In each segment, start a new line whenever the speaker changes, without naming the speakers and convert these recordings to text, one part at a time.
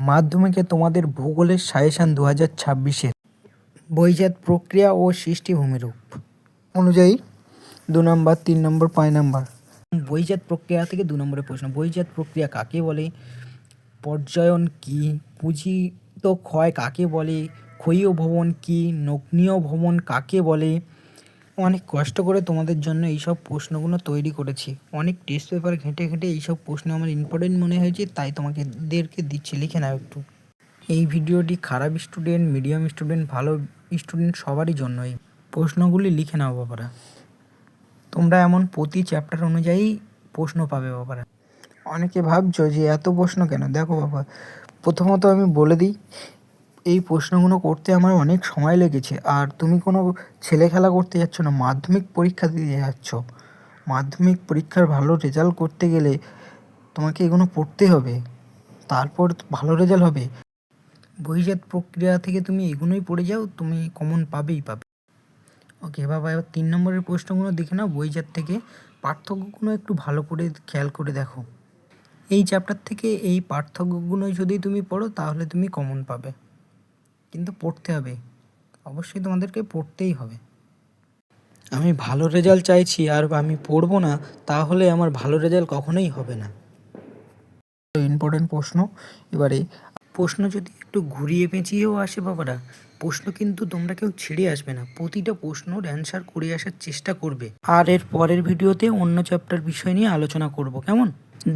মাধ্যমিকে তোমাদের ভূগোলের সাজেশন 2026-এর বহিজাত প্রক্রিয়া ও সৃষ্টি ভূমিরূপ অনুযায়ী 2 নম্বর, 3 নম্বর, 5 নম্বর। বহিজাত প্রক্রিয়া থেকে 2 নম্বরের প্রশ্ন। বহিজাত প্রক্রিয়া কাকে বলে? পর্যায়ন কি? পুঁজিত ক্ষয় কাকে বলে? ক্ষয়ীয় ভবন কি? নগ্নীয় ভবন কাকে বলে? অনেক কষ্ট করে তোমাদের জন্য এইসব প্রশ্নগুলো তৈরি করেছি। অনেক টেস্ট পেপার ঘেঁটে এইসব প্রশ্ন আমার ইম্পর্টেন্ট মনে হয়েছে, তাই তোমাদেরকে দিচ্ছি, লিখে নাও একটু। এই ভিডিওটি খারাপ স্টুডেন্ট, মিডিয়াম স্টুডেন্ট, ভালো স্টুডেন্ট সবারই জন্য এই প্রশ্নগুলি লিখে নাও বাবারা। তোমরা এমন প্রতি চ্যাপ্টার অনুযায়ী প্রশ্ন পাবে বাবারা। অনেকে ভাবছো যে এত প্রশ্ন কেন? দেখো বাবা, প্রথমত আমি বলে দিই, এই প্রশ্নগুলো করতে আমার অনেক সময় লেগেছে। আর তুমি কোনো ছেলে খেলা করতে যাচ্ছ না, মাধ্যমিক পরীক্ষা দিতে যাচ্ছ। মাধ্যমিক পরীক্ষার ভালো রেজাল্ট করতে গেলে তোমাকে এগুলো পড়তে হবে, তারপর ভালো রেজাল্ট হবে। বহিজাত প্রক্রিয়া থেকে তুমি এগুলোই পড়ে যাও, তুমি কমন পাবেই পাবে। ওকে বাবা, এবার 3 নম্বরের প্রশ্নগুলো দেখে নাও। বহিজাত থেকে পার্থক্যগুলো একটু ভালো করে খেয়াল করে দেখো। এই চ্যাপ্টার থেকে এই পার্থক্যগুলো যদি তুমি পড়ো তাহলে তুমি কমন পাবে, কিন্তু পড়তে হবে, অবশ্যই তোমাদেরকে পড়তেই হবে। আমি ভালো রেজাল্ট চাইছি আর আমি পড়বো না, তাহলে আমার ভালো রেজাল্ট কখনোই হবে না। ইম্পর্টেন্ট প্রশ্ন। এবারে প্রশ্ন যদি একটু ঘুরিয়ে পেঁচিয়েও আসে বাবারা, প্রশ্ন কিন্তু তোমরা কেউ ছেড়ে আসবে না, প্রতিটা প্রশ্নর অ্যান্সার করে আসার চেষ্টা করবে। আর এর পরের ভিডিওতে অন্য চ্যাপ্টার বিষয় নিয়ে আলোচনা করব, কেমন?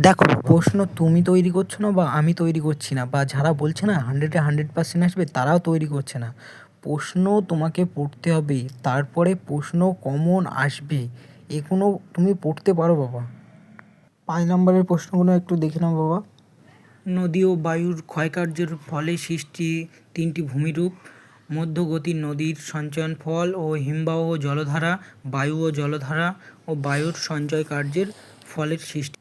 দেখো, প্রশ্ন তুমি তৈরি করছো না বা আমি তৈরি করছি না, বা যারা বলছে না 100% আসবে তারাও তৈরি করছে না। প্রশ্ন তোমাকে পড়তে হবে, তারপরে প্রশ্ন কমন আসবে, এগুলো তুমি পড়তে পারো বাবা। 5 নম্বরের প্রশ্নগুলো একটু দেখে নাও বাবা। নদী ও বায়ুর ক্ষয়কার্যের ফলে সৃষ্টি 3টি ভূমিরূপ: মধ্যগতির নদীর সঞ্চয়ন ফল ও হিমবাহ ও জলধারা, বায়ু ও জলধারা ও বায়ুর সঞ্চয় কার্যের ফলের সৃষ্টি।